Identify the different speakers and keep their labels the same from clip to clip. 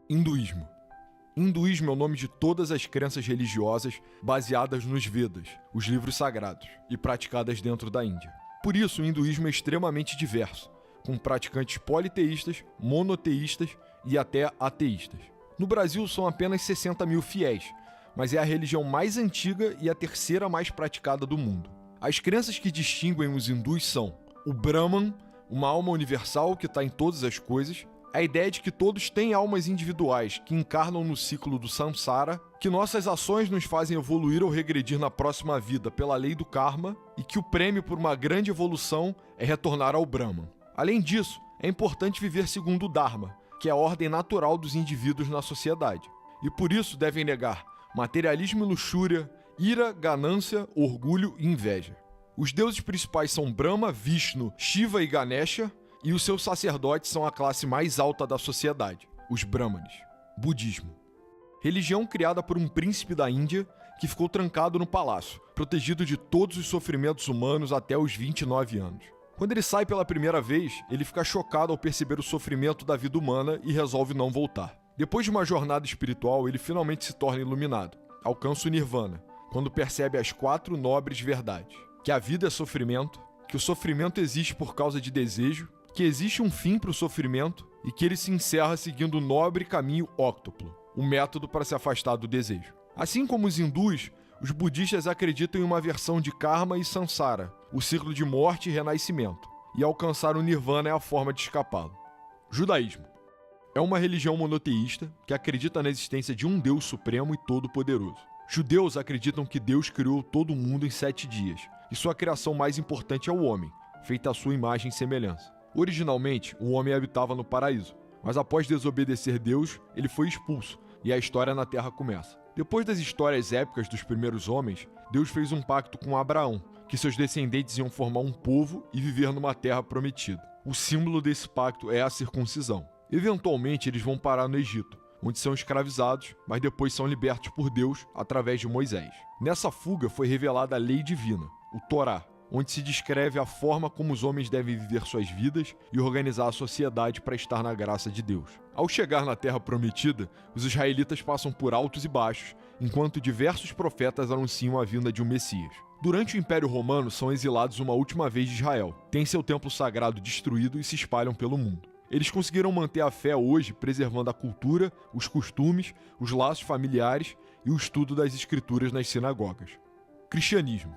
Speaker 1: Hinduísmo. Hinduísmo é o nome de todas as crenças religiosas baseadas nos Vedas, os livros sagrados, e praticadas dentro da Índia. Por isso, o hinduísmo é extremamente diverso, com praticantes politeístas, monoteístas e até ateístas. No Brasil, são apenas 60 mil fiéis, mas é a religião mais antiga e a terceira mais praticada do mundo. As crenças que distinguem os hindus são o Brahman, uma alma universal que está em todas as coisas, a ideia de que todos têm almas individuais que encarnam no ciclo do samsara, que nossas ações nos fazem evoluir ou regredir na próxima vida pela lei do karma e que o prêmio por uma grande evolução é retornar ao Brahman. Além disso, é importante viver segundo o Dharma, que é a ordem natural dos indivíduos na sociedade. E por isso devem negar materialismo e luxúria, ira, ganância, orgulho e inveja. Os deuses principais são Brahma, Vishnu, Shiva e Ganesha, e os seus sacerdotes são a classe mais alta da sociedade, os Brahmanes. Budismo. Religião criada por um príncipe da Índia que ficou trancado no palácio, protegido de todos os sofrimentos humanos até os 29 anos. Quando ele sai pela primeira vez, ele fica chocado ao perceber o sofrimento da vida humana e resolve não voltar. Depois de uma jornada espiritual, ele finalmente se torna iluminado. Alcança o Nirvana, quando percebe as 4 nobres verdades: que a vida é sofrimento, que o sofrimento existe por causa de desejo, que existe um fim para o sofrimento e que ele se encerra seguindo o nobre caminho óctuplo, o método para se afastar do desejo. Assim como os hindus, os budistas acreditam em uma versão de karma e samsara, o ciclo de morte e renascimento, e alcançar o nirvana é a forma de escapá-lo. Judaísmo. É uma religião monoteísta que acredita na existência de um Deus supremo e todo-poderoso. Judeus acreditam que Deus criou todo o mundo em 7 dias, e sua criação mais importante é o homem, feita à sua imagem e semelhança. Originalmente, o homem habitava no paraíso, mas após desobedecer Deus, ele foi expulso, e a história na Terra começa. Depois das histórias épicas dos primeiros homens, Deus fez um pacto com Abraão, que seus descendentes iam formar um povo e viver numa terra prometida. O símbolo desse pacto é a circuncisão. Eventualmente, eles vão parar no Egito, onde são escravizados, mas depois são libertos por Deus através de Moisés. Nessa fuga foi revelada a lei divina, o Torá, onde se descreve a forma como os homens devem viver suas vidas e organizar a sociedade para estar na graça de Deus. Ao chegar na Terra Prometida, os israelitas passam por altos e baixos, enquanto diversos profetas anunciam a vinda de um Messias. Durante o Império Romano, são exilados uma última vez de Israel, têm seu templo sagrado destruído e se espalham pelo mundo. Eles conseguiram manter a fé hoje, preservando a cultura, os costumes, os laços familiares e o estudo das escrituras nas sinagogas. Cristianismo.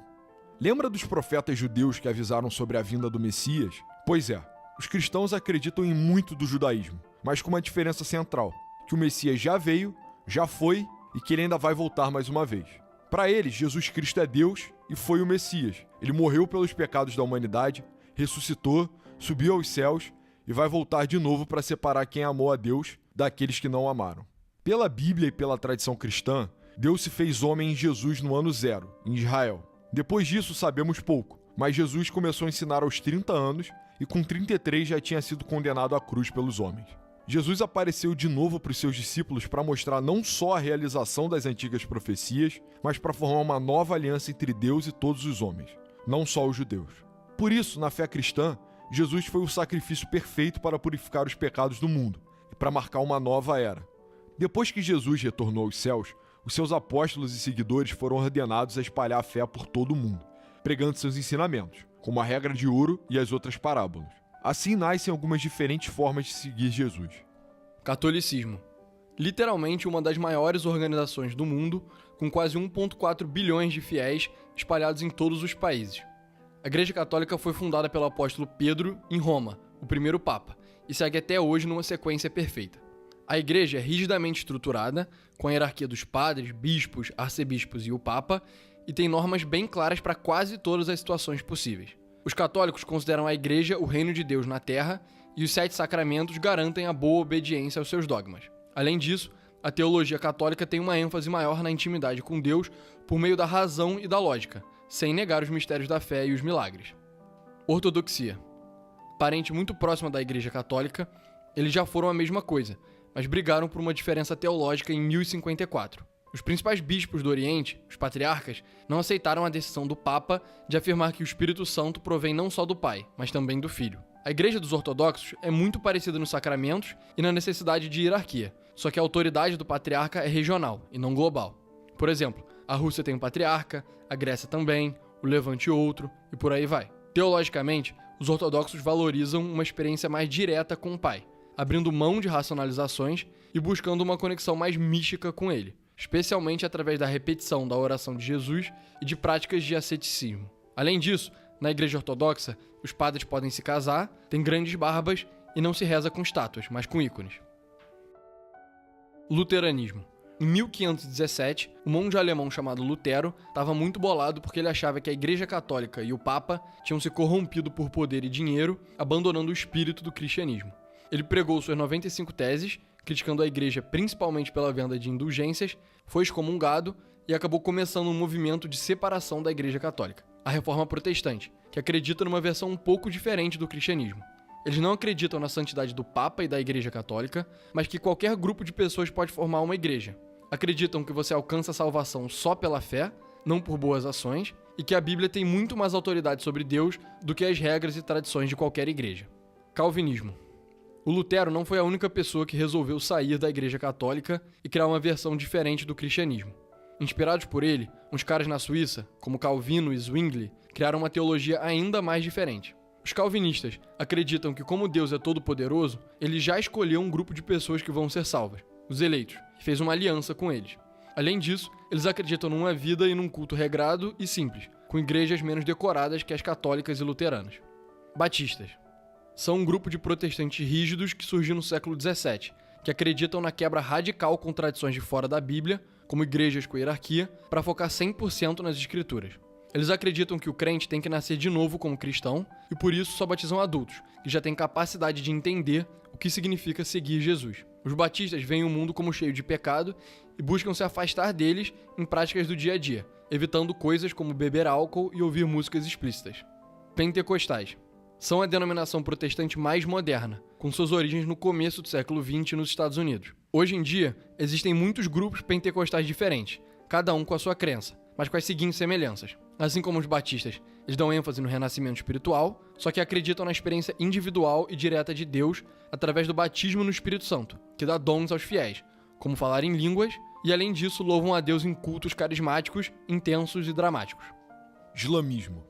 Speaker 1: Lembra dos profetas judeus que avisaram sobre a vinda do Messias? Pois é, os cristãos acreditam em muito do judaísmo, mas com uma diferença central, que o Messias já veio, já foi e que ele ainda vai voltar mais uma vez. Para eles, Jesus Cristo é Deus e foi o Messias. Ele morreu pelos pecados da humanidade, ressuscitou, subiu aos céus e vai voltar de novo para separar quem amou a Deus daqueles que não amaram. Pela Bíblia e pela tradição cristã, Deus se fez homem em Jesus no ano 0, em Israel. Depois disso sabemos pouco, mas Jesus começou a ensinar aos 30 anos e com 33 já tinha sido condenado à cruz pelos homens. Jesus apareceu de novo para os seus discípulos para mostrar não só a realização das antigas profecias, mas para formar uma nova aliança entre Deus e todos os homens, não só os judeus. Por isso, na fé cristã, Jesus foi o sacrifício perfeito para purificar os pecados do mundo e para marcar uma nova era. Depois que Jesus retornou aos céus, os seus apóstolos e seguidores foram ordenados a espalhar a fé por todo o mundo, pregando seus ensinamentos, como a regra de ouro e as outras parábolas. Assim nascem algumas diferentes formas de seguir Jesus.
Speaker 2: Catolicismo. Literalmente uma das maiores organizações do mundo, com quase 1,4 bilhões de fiéis espalhados em todos os países. A Igreja Católica foi fundada pelo apóstolo Pedro em Roma, o primeiro Papa, e segue até hoje numa sequência perfeita. A igreja é rigidamente estruturada, com a hierarquia dos padres, bispos, arcebispos e o Papa, e tem normas bem claras para quase todas as situações possíveis. Os católicos consideram a igreja o reino de Deus na terra, e os 7 sacramentos garantem a boa obediência aos seus dogmas. Além disso, a teologia católica tem uma ênfase maior na intimidade com Deus por meio da razão e da lógica, sem negar os mistérios da fé e os milagres. Ortodoxia. Parente muito próxima da Igreja Católica, eles já foram a mesma coisa, mas brigaram por uma diferença teológica em 1054. Os principais bispos do Oriente, os patriarcas, não aceitaram a decisão do Papa de afirmar que o Espírito Santo provém não só do Pai, mas também do Filho. A igreja dos ortodoxos é muito parecida nos sacramentos e na necessidade de hierarquia, só que a autoridade do patriarca é regional e não global. Por exemplo, a Rússia tem um patriarca, a Grécia também, o Levante outro e por aí vai. Teologicamente, os ortodoxos valorizam uma experiência mais direta com o Pai, abrindo mão de racionalizações e buscando uma conexão mais mística com Ele, especialmente através da repetição da oração de Jesus e de práticas de asceticismo. Além disso, na igreja ortodoxa, os padres podem se casar, têm grandes barbas e não se reza com estátuas, mas com ícones. Luteranismo. Em 1517, um monge alemão chamado Lutero estava muito bolado porque ele achava que a Igreja Católica e o Papa tinham se corrompido por poder e dinheiro, abandonando o espírito do cristianismo. Ele pregou suas 95 teses, criticando a Igreja principalmente pela venda de indulgências, foi excomungado e acabou começando um movimento de separação da Igreja Católica, a Reforma Protestante, que acredita numa versão um pouco diferente do cristianismo. Eles não acreditam na santidade do Papa e da Igreja Católica, mas que qualquer grupo de pessoas pode formar uma igreja. Acreditam que você alcança a salvação só pela fé, não por boas ações, e que a Bíblia tem muito mais autoridade sobre Deus do que as regras e tradições de qualquer igreja. Calvinismo. O Lutero não foi a única pessoa que resolveu sair da Igreja Católica e criar uma versão diferente do cristianismo. Inspirados por ele, uns caras na Suíça, como Calvino e Zwingli, criaram uma teologia ainda mais diferente. Os calvinistas acreditam que, como Deus é todo-poderoso, ele já escolheu um grupo de pessoas que vão ser salvas, os eleitos, e fez uma aliança com eles. Além disso, eles acreditam numa vida e num culto regrado e simples, com igrejas menos decoradas que as católicas e luteranas. Batistas. São um grupo de protestantes rígidos que surgiu no século XVII, que acreditam na quebra radical com tradições de fora da Bíblia, como igrejas com hierarquia, para focar 100% nas escrituras. Eles acreditam que o crente tem que nascer de novo como cristão e por isso só batizam adultos, que já têm capacidade de entender o que significa seguir Jesus. Os batistas veem o mundo como cheio de pecado e buscam se afastar deles em práticas do dia a dia, evitando coisas como beber álcool e ouvir músicas explícitas. Pentecostais. São a denominação protestante mais moderna, com suas origens no começo do século XX nos Estados Unidos. Hoje em dia, existem muitos grupos pentecostais diferentes, cada um com a sua crença, mas com as seguintes semelhanças. Assim como os batistas, eles dão ênfase no renascimento espiritual, só que acreditam na experiência individual e direta de Deus através do batismo no Espírito Santo, que dá dons aos fiéis, como falar em línguas, e além disso louvam a Deus em cultos carismáticos, intensos e dramáticos.
Speaker 1: Islamismo.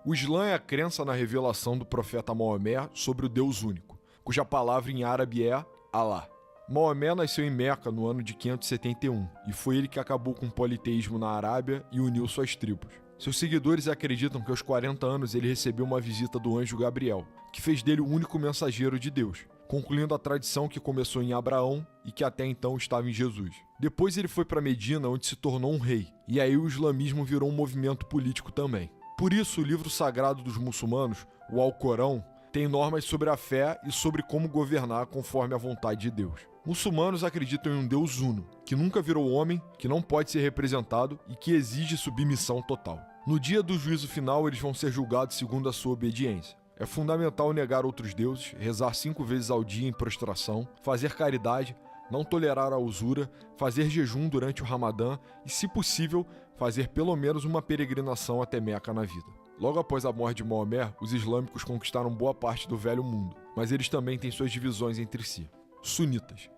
Speaker 1: O Islã é a crença na revelação do profeta Maomé sobre o Deus único, cuja palavra em árabe é Allah. Maomé nasceu em Meca no ano de 571 e foi ele que acabou com o politeísmo na Arábia e uniu suas tribos. Seus seguidores acreditam que aos 40 anos ele recebeu uma visita do anjo Gabriel, que fez dele o único mensageiro de Deus, concluindo a tradição que começou em Abraão e que até então estava em Jesus. Depois ele foi para Medina, onde se tornou um rei, e aí o islamismo virou um movimento político também. Por isso, o livro sagrado dos muçulmanos, o Alcorão, tem normas sobre a fé e sobre como governar conforme a vontade de Deus. Muçulmanos acreditam em um Deus uno, que nunca virou homem, que não pode ser representado e que exige submissão total. No dia do juízo final, eles vão ser julgados segundo a sua obediência. É fundamental negar outros deuses, rezar 5 vezes ao dia em prostração, fazer caridade, não tolerar a usura, fazer jejum durante o Ramadã e, se possível, fazer pelo menos uma peregrinação até Meca na vida. Logo após a morte de Maomé, os islâmicos conquistaram boa parte do Velho Mundo, mas eles também têm suas divisões entre si. Sunitas.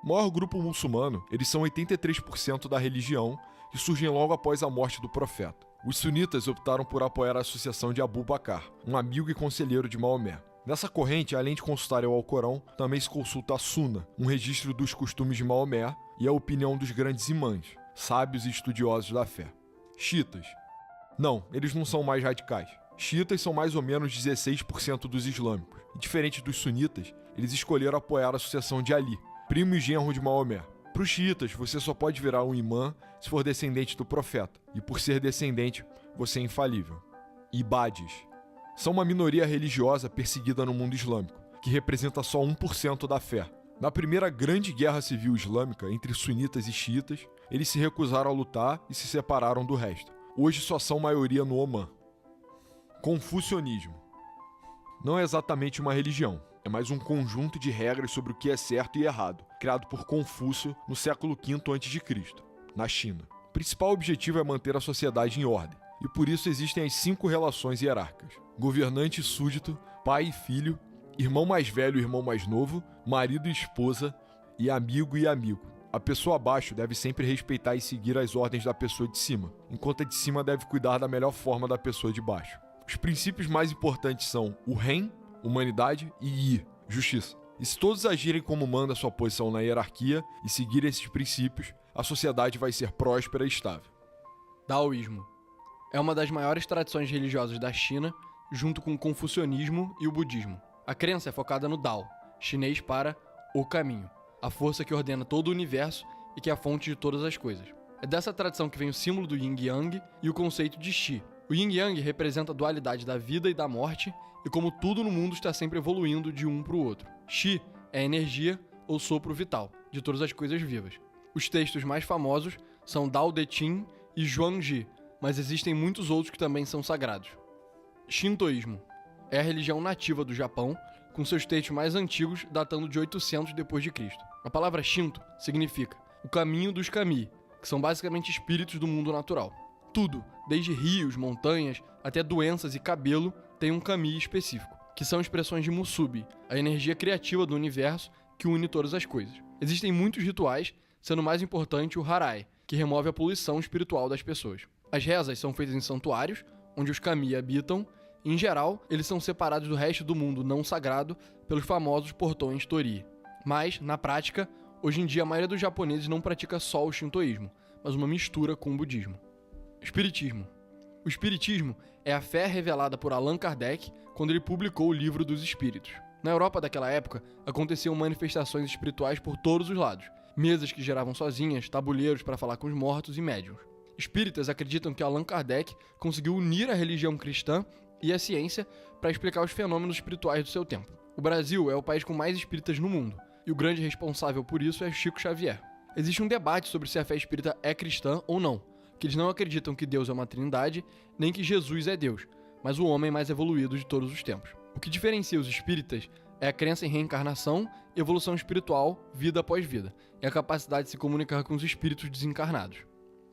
Speaker 1: O maior grupo muçulmano, eles são 83% da religião e surgem logo após a morte do profeta. Os sunitas optaram por apoiar a associação de Abu Bakr, um amigo e conselheiro de Maomé. Nessa corrente, além de consultar o Alcorão, também se consulta a Sunna, um registro dos costumes de Maomé e a opinião dos grandes imãs, sábios e estudiosos da fé. Xiitas. Não, eles não são mais radicais. Xiitas são mais ou menos 16% dos islâmicos. E diferente dos sunitas, eles escolheram apoiar a sucessão de Ali, primo e genro de Maomé. Para os xiitas, você só pode virar um imã se for descendente do profeta, e por ser descendente, você é infalível. Ibades. São uma minoria religiosa perseguida no mundo islâmico, que representa só 1% da fé. Na primeira grande guerra civil islâmica entre sunitas e xiitas, eles se recusaram a lutar e se separaram do resto. Hoje só são maioria no Omã. Confucionismo. Não é exatamente uma religião, é mais um conjunto de regras sobre o que é certo e errado, criado por Confúcio no século V a.C., na China. O principal objetivo é manter a sociedade em ordem, e por isso existem as 5 relações hierárquicas: governante e súdito, pai e filho, irmão mais velho e irmão mais novo, marido e esposa, e amigo e amigo. A pessoa abaixo deve sempre respeitar e seguir as ordens da pessoa de cima, enquanto a de cima deve cuidar da melhor forma da pessoa de baixo. Os princípios mais importantes são o Ren, humanidade, e Yi, justiça. E se todos agirem como manda sua posição na hierarquia e seguirem esses princípios, a sociedade vai ser próspera e estável.
Speaker 2: Daoísmo é uma das maiores tradições religiosas da China, junto com o confucionismo e o budismo. A crença é focada no Dao, chinês para o caminho, a força que ordena todo o universo e que é a fonte de todas as coisas. É dessa tradição que vem o símbolo do Yin Yang e o conceito de Qi. O Yin Yang representa a dualidade da vida e da morte e como tudo no mundo está sempre evoluindo de um para o outro. Qi é a energia ou sopro vital de todas as coisas vivas. Os textos mais famosos são Dao De Ching e Zhuangzi, mas existem muitos outros que também são sagrados. Shintoísmo é a religião nativa do Japão, com seus textos mais antigos datando de 800 d.C. A palavra Shinto significa o caminho dos kami, que são basicamente espíritos do mundo natural. Tudo, desde rios, montanhas, até doenças e cabelo, tem um kami específico, que são expressões de Musubi, a energia criativa do universo que une todas as coisas. Existem muitos rituais, sendo o mais importante o Harai, que remove a poluição espiritual das pessoas. As rezas são feitas em santuários, onde os kami habitam, e, em geral, eles são separados do resto do mundo não sagrado pelos famosos portões Torii. Mas, na prática, hoje em dia a maioria dos japoneses não pratica só o shintoísmo, mas uma mistura com o budismo. Espiritismo. O espiritismo é a fé revelada por Allan Kardec quando ele publicou o Livro dos Espíritos. Na Europa daquela época, aconteciam manifestações espirituais por todos os lados, mesas que geravam sozinhas, tabuleiros para falar com os mortos e médiuns. Espíritas acreditam que Allan Kardec conseguiu unir a religião cristã e a ciência para explicar os fenômenos espirituais do seu tempo. O Brasil é o país com mais espíritas no mundo, e o grande responsável por isso é Chico Xavier. Existe um debate sobre se a fé espírita é cristã ou não, que eles não acreditam que Deus é uma trindade, nem que Jesus é Deus, mas o homem mais evoluído de todos os tempos. O que diferencia os espíritas é a crença em reencarnação, evolução espiritual, vida após vida, e a capacidade de se comunicar com os espíritos desencarnados.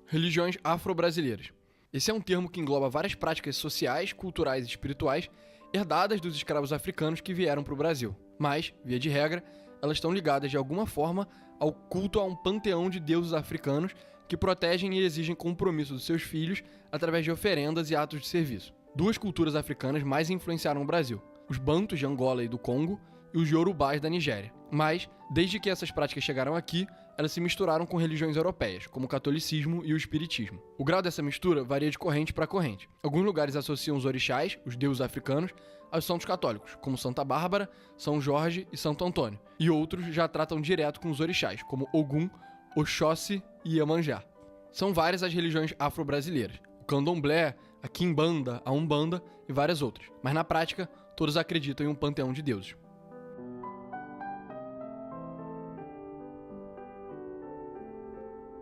Speaker 2: Religiões afro-brasileiras. Esse é um termo que engloba várias práticas sociais, culturais e espirituais herdadas dos escravos africanos que vieram para o Brasil. Mas, via de regra, elas estão ligadas de alguma forma ao culto a um panteão de deuses africanos que protegem e exigem compromisso dos seus filhos através de oferendas e atos de serviço. Duas culturas africanas mais influenciaram o Brasil: os Bantus de Angola e do Congo e os Yorubás da Nigéria. Mas, desde que essas práticas chegaram aqui, elas se misturaram com religiões europeias, como o catolicismo e o espiritismo. O grau dessa mistura varia de corrente para corrente. Alguns lugares associam os orixás, os deuses africanos, aos santos católicos, como Santa Bárbara, São Jorge e Santo Antônio. E outros já tratam direto com os orixás, como Ogum, Oxóssi e Iemanjá. São várias as religiões afro-brasileiras: o candomblé, a quimbanda, a umbanda e várias outras. Mas na prática, todos acreditam em um panteão de deuses.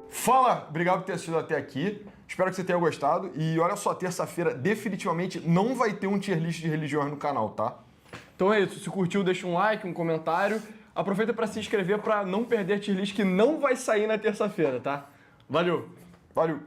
Speaker 1: Fala, obrigado por ter assistido até aqui. Espero que você tenha gostado. E olha só, terça-feira definitivamente não vai ter um tier list de religiões no canal, tá?
Speaker 2: Então é isso. Se curtiu, deixa um like, um comentário. Aproveita para se inscrever para não perder a tier list que não vai sair na terça-feira, tá? Valeu!
Speaker 1: Valeu!